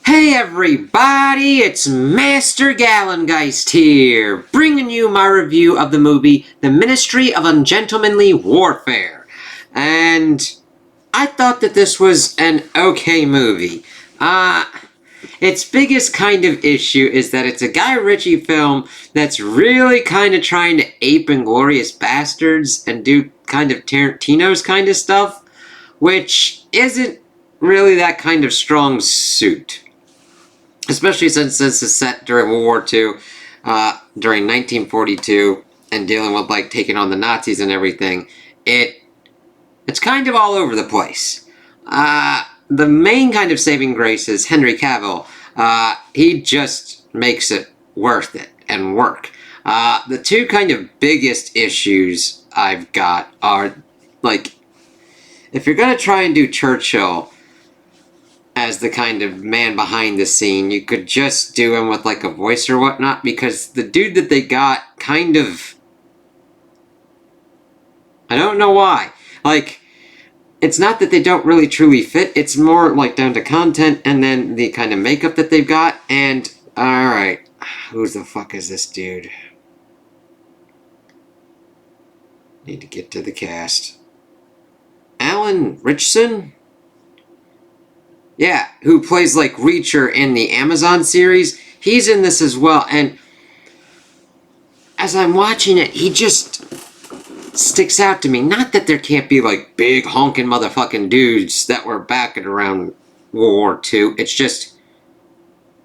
Hey everybody, it's Master Gallengeist here, bringing you my review of the movie The Ministry of Ungentlemanly Warfare. And I thought that this was an okay movie. Its biggest kind of issue is that it's a Guy Ritchie film that's really kind of trying to ape Inglourious Bastards and do kind of Tarantino's kind of stuff, which isn't really that kind of strong suit. Especially since this is set during World War II, during 1942, and dealing with, like, taking on the Nazis and everything, it's kind of all over the place. The main kind of saving grace is Henry Cavill. He just makes it worth it and work. The two kind of biggest issues I've got are, like, if you're gonna try and do Churchill as the kind of man behind the scene, you could just do him with, like, a voice or whatnot, because the dude that they got kind of... I don't know why. Like, it's not that they don't really truly fit, it's more, like, down to content and then the kind of makeup that they've got, and... Alright, who the fuck is this dude? Need to get to the cast. Alan Ritchson? Yeah, who plays, like, Reacher in the Amazon series. He's in this as well, and as I'm watching it, he just sticks out to me. Not that there can't be, like, big honking motherfucking dudes that were back at around World War II. It's just,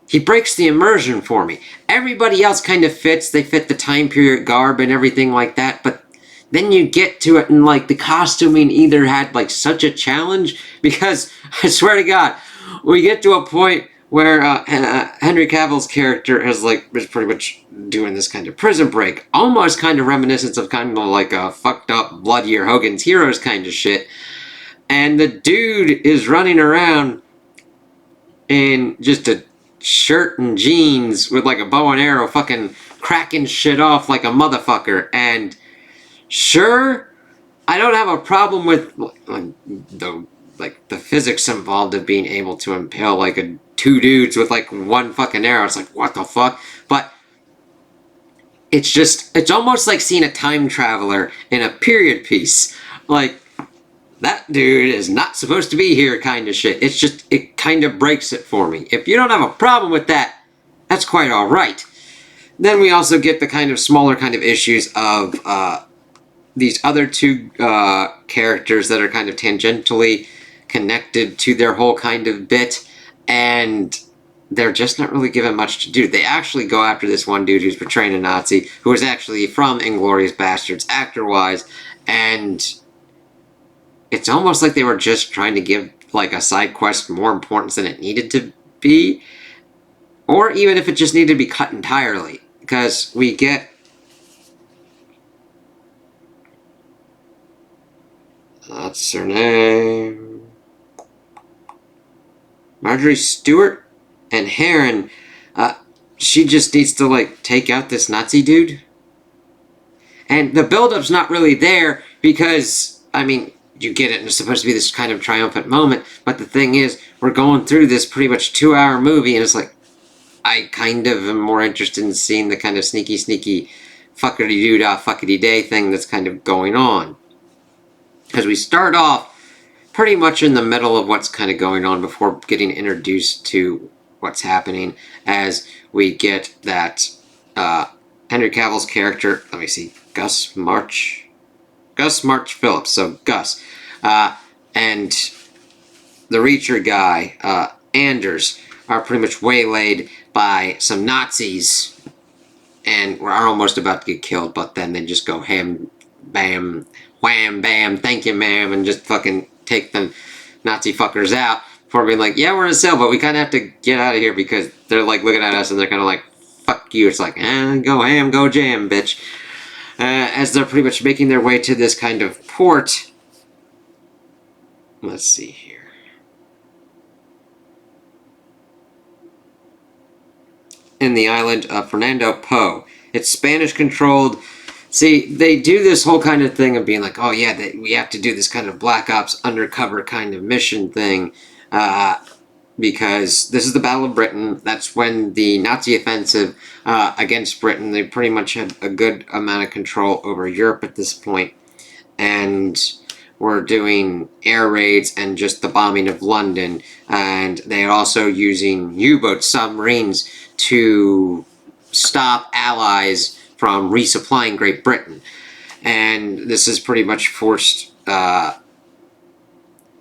he breaks the immersion for me. Everybody else kind of fits. They fit the time period garb and everything like that, but then you get to it and, like, the costuming either had, like, such a challenge, because I swear to God, we get to a point where Henry Cavill's character is pretty much doing this kind of prison break, almost kind of reminiscent of kind of like a fucked up bloodier Hogan's Heroes kind of shit, and the dude is running around in just a shirt and jeans with, like, a bow and arrow, fucking cracking shit off like a motherfucker. And sure, I don't have a problem with the physics involved of being able to impale, like, two dudes with, like, one fucking arrow. It's like, what the fuck? But it's almost like seeing a time traveler in a period piece. Like, that dude is not supposed to be here kind of shit. It's just, it kind of breaks it for me. If you don't have a problem with that, that's quite alright. Then we also get the kind of smaller kind of issues of, these other two characters that are kind of tangentially connected to their whole kind of bit, and they're just not really given much to do. They actually go after this one dude who's portraying a Nazi, who is actually from Inglourious Bastards, actor-wise, and it's almost like they were just trying to give, like, a side quest more importance than it needed to be, or even if it just needed to be cut entirely, because we get... That's her name. Marjorie Stewart and Heron. She just needs to, like, take out this Nazi dude. And the build-up's not really there because, I mean, you get it, and it's supposed to be this kind of triumphant moment, but the thing is, we're going through this pretty much 2-hour movie, and it's like, I kind of am more interested in seeing the kind of sneaky fuckity-doo-dah, fuckity-day thing that's kind of going on. Because we start off pretty much in the middle of what's kind of going on before getting introduced to what's happening, as we get that Henry Cavill's character, let me see, Gus March Phillips, so Gus, and the Reacher guy, Anders, are pretty much waylaid by some Nazis, and are almost about to get killed, but then they just go ham, bam, wham, bam, thank you, ma'am, and just fucking take the Nazi fuckers out before being like, yeah, we're in a cell, but we kind of have to get out of here because they're, like, looking at us and they're kind of like, fuck you. It's like, go ham, go jam, bitch. As they're pretty much making their way to this kind of port. Let's see here. In the island of Fernando Po. It's Spanish-controlled. See, they do this whole kind of thing of being like, oh yeah, we have to do this kind of Black Ops undercover kind of mission thing. because this is the Battle of Britain. That's when the Nazi offensive against Britain, they pretty much had a good amount of control over Europe at this point, and were doing air raids and just the bombing of London, and they are also using U-boats, submarines, to stop allies from resupplying Great Britain. And this has pretty much forced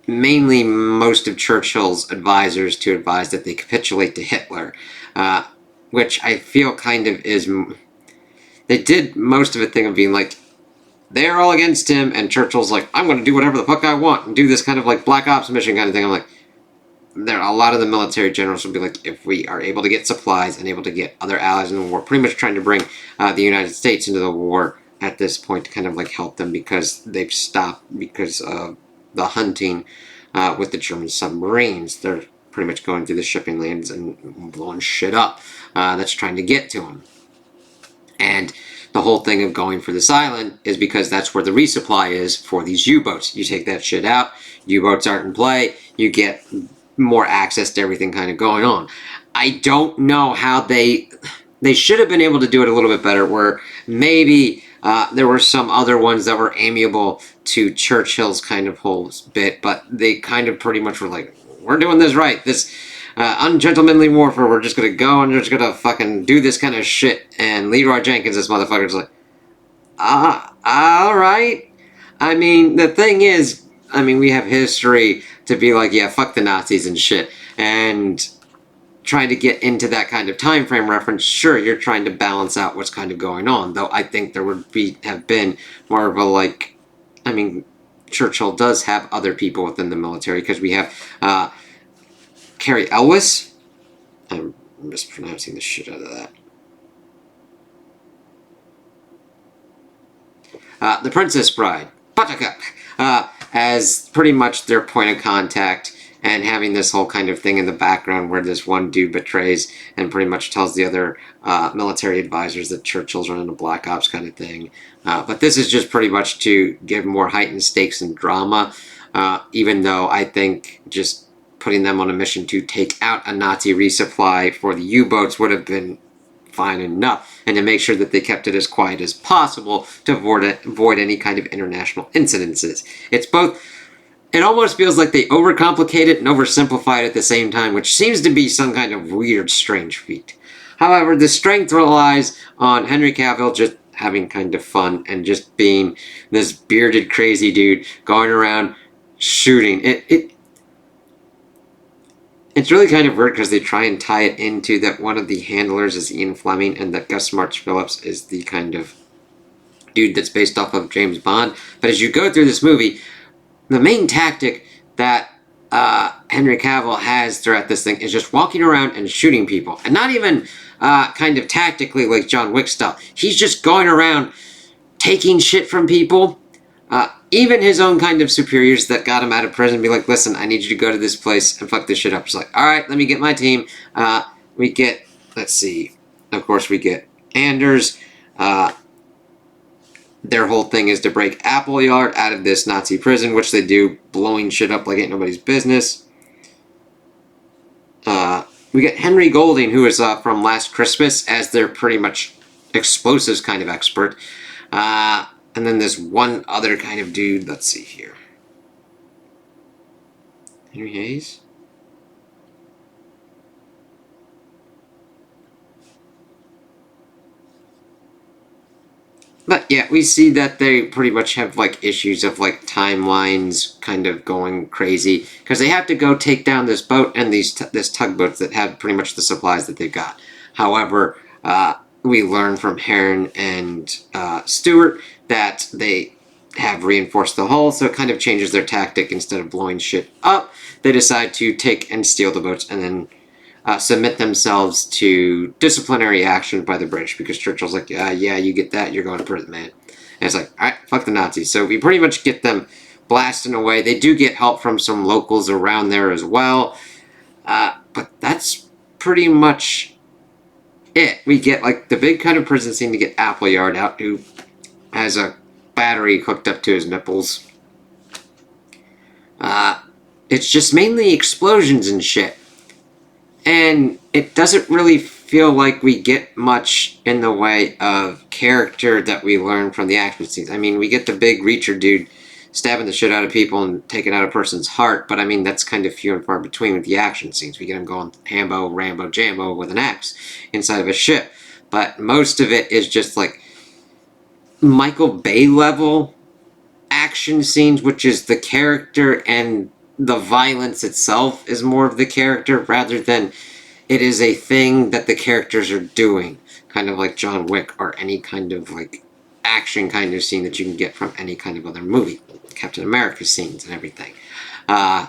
mainly most of Churchill's advisors to advise that they capitulate to Hitler, which I feel kind of is... They did most of a thing of being like, they're all against him, and Churchill's like, I'm going to do whatever the fuck I want, and do this kind of like Black Ops mission kind of thing. I'm like, a lot of the military generals will be like, if we are able to get supplies and able to get other allies in the war, pretty much trying to bring the United States into the war at this point to kind of like help them, because they've stopped because of the hunting with the German submarines. They're pretty much going through the shipping lanes and blowing shit up that's trying to get to them. And the whole thing of going for this island is because that's where the resupply is for these U-boats. You take that shit out, U-boats aren't in play, you get more access to everything kind of going on. I don't know how they should have been able to do it a little bit better, where maybe there were some other ones that were amiable to Churchill's kind of whole bit, but they kind of pretty much were like, we're doing this right. This ungentlemanly warfare, we're just going to go and just going to fucking do this kind of shit. And Leroy Jenkins, this motherfucker's like, alright. I mean, the thing is, I mean, we have history to be like, yeah, fuck the Nazis and shit. And trying to get into that kind of time frame reference, sure, you're trying to balance out what's kind of going on. Though I think there would have been more of a like, I mean, Churchill does have other people within the military, because we have Carrie Elwes. I'm mispronouncing the shit out of that. The Princess Bride, Buttercup, as pretty much their point of contact, and having this whole kind of thing in the background where this one dude betrays and pretty much tells the other military advisors that Churchill's running a Black Ops kind of thing. But this is just pretty much to give more heightened stakes and drama, even though I think just putting them on a mission to take out a Nazi resupply for the U-boats would have been fine enough, and to make sure that they kept it as quiet as possible to avoid any kind of international incidences. It's both... It almost feels like they overcomplicate it and oversimplify it at the same time, which seems to be some kind of weird, strange feat. However, the strength relies on Henry Cavill just having kind of fun and just being this bearded, crazy dude going around shooting. It's really kind of weird because they try and tie it into that one of the handlers is Ian Fleming, and that Gus March Phillips is the kind of dude that's based off of James Bond. But as you go through this movie, the main tactic that Henry Cavill has throughout this thing is just walking around and shooting people. And not even kind of tactically like John Wick style. He's just going around taking shit from people. Even his own kind of superiors that got him out of prison be like, listen, I need you to go to this place and fuck this shit up. He's like, alright, let me get my team. We get, let's see, of course we get Anders. Their whole thing is to break Appleyard out of this Nazi prison, which they do, blowing shit up like ain't nobody's business. We get Henry Golding, who is from Last Christmas, as their pretty much explosives kind of expert. And then this one other kind of dude, let's see here. Henry Hayes? But yeah, we see that they pretty much have like issues of like timelines kind of going crazy, because they have to go take down this boat and this tugboats that have pretty much the supplies that they've got. However, we learn from Heron and Stewart that they have reinforced the hull, so it kind of changes their tactic. Instead of blowing shit up, they decide to take and steal the boats and then submit themselves to disciplinary action by the British, because Churchill's like, yeah, you get that, you're going to prison, man. And it's like, alright, fuck the Nazis. So we pretty much get them blasting away. They do get help from some locals around there as well. But that's pretty much it. We get like the big kind of prison scene to get Appleyard out, who has a battery hooked up to his nipples. It's just mainly explosions and shit. And it doesn't really feel like we get much in the way of character that we learn from the action scenes. I mean, we get the big Reacher dude stabbing the shit out of people and taking out a person's heart, but I mean, that's kind of few and far between with the action scenes. We get him going Hambo, Rambo, Jambo with an axe inside of a ship. But most of it is just like Michael Bay level action scenes, which is the character, and the violence itself is more of the character rather than it is a thing that the characters are doing, kind of like John Wick or any kind of like action kind of scene that you can get from any kind of other movie, Captain America scenes and everything. I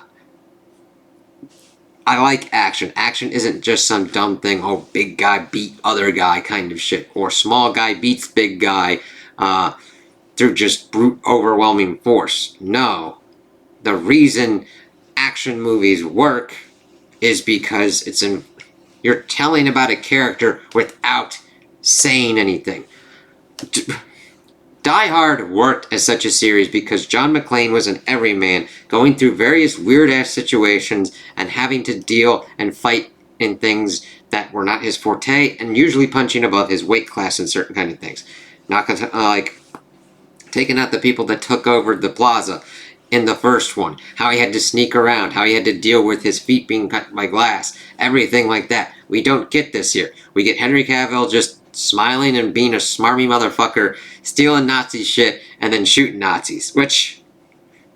like action. Action isn't just some dumb thing, oh, big guy beat other guy kind of shit, or small guy beats big guy through just brute overwhelming force. No. The reason action movies work is because you're telling about a character without saying anything. Die Hard worked as such a series because John McClane was an everyman, going through various weird-ass situations and having to deal and fight in things that were not his forte, and usually punching above his weight class in certain kind of things. Not like taking out the people that took over the plaza in the first one, how he had to sneak around, how he had to deal with his feet being cut by glass, everything like that. We don't get this here. We get Henry Cavill just smiling and being a smarmy motherfucker, stealing Nazi shit, and then shooting Nazis, which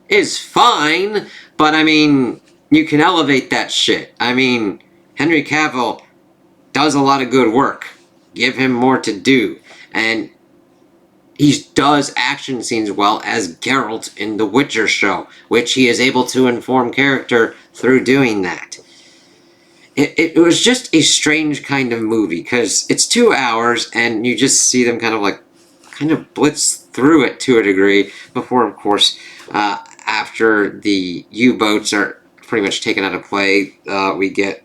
is fine, but I mean, you can elevate that shit. I mean, Henry Cavill does a lot of good work. Give him more to do. And he does action scenes well as Geralt in The Witcher show, which he is able to inform character through doing that. It was just a strange kind of movie, because it's 2 hours, and you just see them kind of blitz through it to a degree, before, of course, after the U-boats are pretty much taken out of play, we get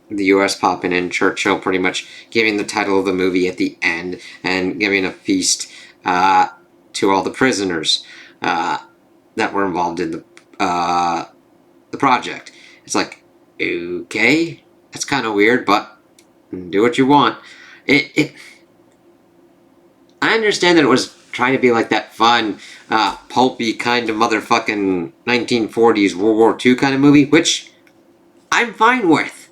the U.S. popping in, Churchill pretty much giving the title of the movie at the end, and giving a feast to all the prisoners that were involved in the project. It's like, okay, that's kind of weird, but do what you want. I understand that it was trying to be like that fun, pulpy kind of motherfucking 1940s World War II kind of movie, which I'm fine with.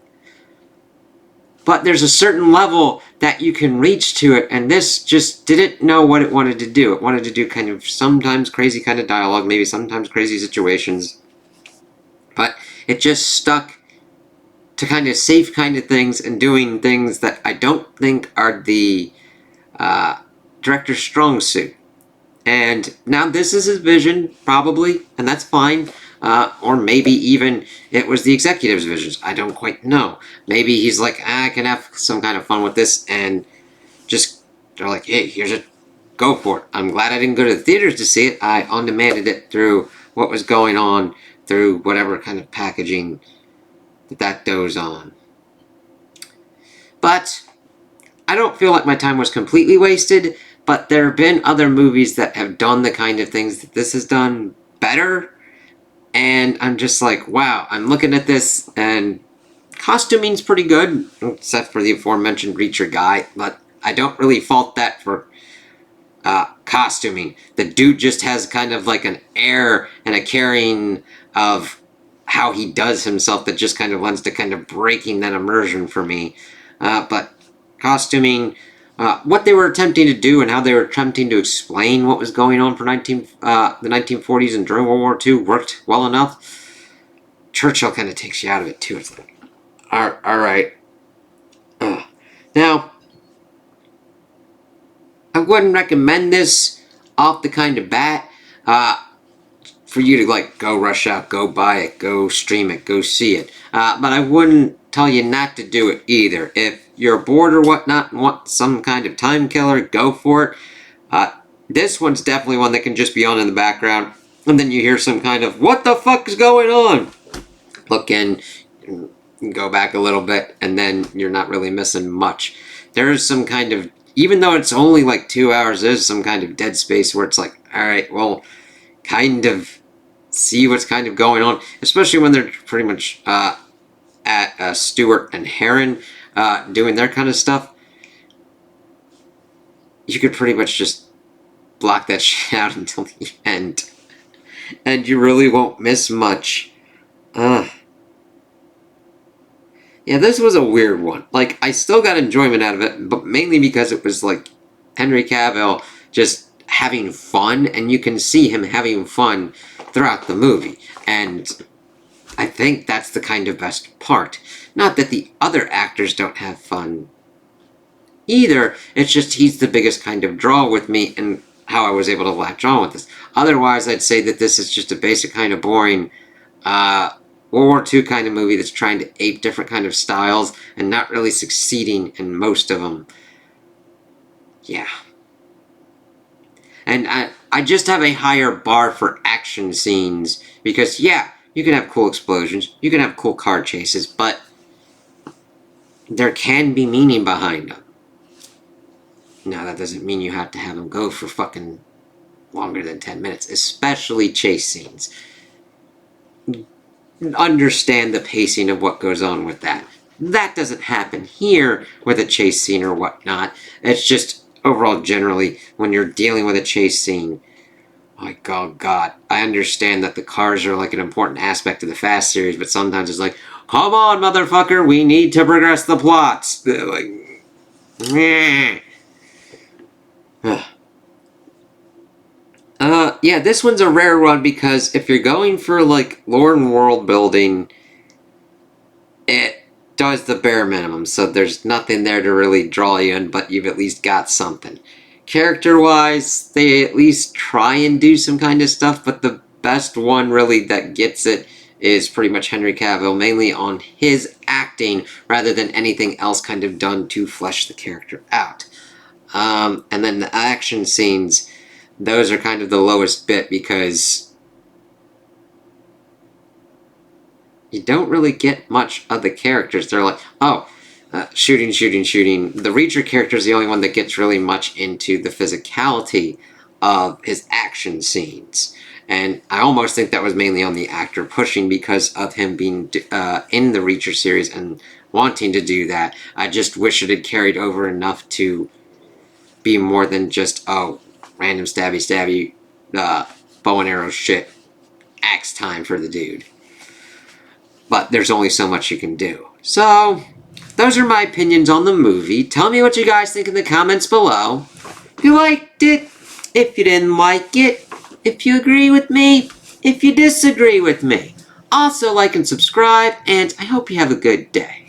But there's a certain level that you can reach to it, and this just didn't know what it wanted to do. It wanted to do kind of sometimes crazy kind of dialogue, maybe sometimes crazy situations, but it just stuck to kind of safe kind of things and doing things that I don't think are the director's strong suit. And now this is his vision, probably, and that's fine. Or maybe even it was the executive's visions. I don't quite know. Maybe he's like, I can have some kind of fun with this, and just, they're like, hey, here's it, go for it. I'm glad I didn't go to the theaters to see it. I on-demanded it through what was going on, through whatever kind of packaging that goes on. But I don't feel like my time was completely wasted, but there have been other movies that have done the kind of things that this has done better, and I'm just like, wow, I'm looking at this, and costuming's pretty good, except for the aforementioned Reacher guy, but I don't really fault that for costuming. The dude just has kind of like an air and a carrying of how he does himself that just kind of lends to kind of breaking that immersion for me. But costuming, what they were attempting to do and how they were attempting to explain what was going on for the 1940s and during World War II worked well enough. Churchill kind of takes you out of it too. It's like, alright. Now, I wouldn't recommend this off the kind of bat for you to like go rush out, go buy it, go stream it, go see it. But I wouldn't tell you not to do it either. If you're bored or whatnot and want some kind of time killer, go for it. This one's definitely one that can just be on in the background, and then you hear some kind of, what the fuck is going on? Look in, go back a little bit, and then you're not really missing much. There's some kind of, even though it's only like 2 hours, there's some kind of dead space where it's like, alright, well, kind of see what's kind of going on, especially when they're pretty much at Stewart and Heron doing their kind of stuff, you could pretty much just block that shit out until the end. And you really won't miss much. Yeah, this was a weird one. Like, I still got enjoyment out of it, but mainly because it was, like, Henry Cavill just having fun, and you can see him having fun throughout the movie. And I think that's the kind of best part. Not that the other actors don't have fun either, it's just he's the biggest kind of draw with me, and how I was able to latch on with this. Otherwise, I'd say that this is just a basic kind of boring World War II kind of movie that's trying to ape different kind of styles and not really succeeding in most of them. Yeah. And I just have a higher bar for action scenes because, yeah, you can have cool explosions, you can have cool car chases, but there can be meaning behind them. Now, that doesn't mean you have to have them go for fucking longer than 10 minutes, especially chase scenes. Understand the pacing of what goes on with that. That doesn't happen here with a chase scene or whatnot. It's just, overall, generally, when you're dealing with a chase scene, like, oh god, I understand that the cars are like an important aspect of the Fast series, but sometimes it's like, come on, motherfucker, we need to progress the plots. They're like, meh. Yeah, this one's a rare one because if you're going for, like, lore and world building, it does the bare minimum, so there's nothing there to really draw you in, but you've at least got something. Character-wise, they at least try and do some kind of stuff, but the best one, really, that gets it is pretty much Henry Cavill, mainly on his acting, rather than anything else kind of done to flesh the character out. And then the action scenes, those are kind of the lowest bit because you don't really get much of the characters. They're like, oh, shooting. The Reacher character is the only one that gets really much into the physicality of his action scenes. And I almost think that was mainly on the actor pushing because of him being in the Reacher series and wanting to do that. I just wish it had carried over enough to be more than just, oh, random stabby, bow and arrow shit, axe time for the dude. But there's only so much you can do. So, those are my opinions on the movie. Tell me what you guys think in the comments below. If you liked it, if you didn't like it, if you agree with me, if you disagree with me. Also, like and subscribe, and I hope you have a good day.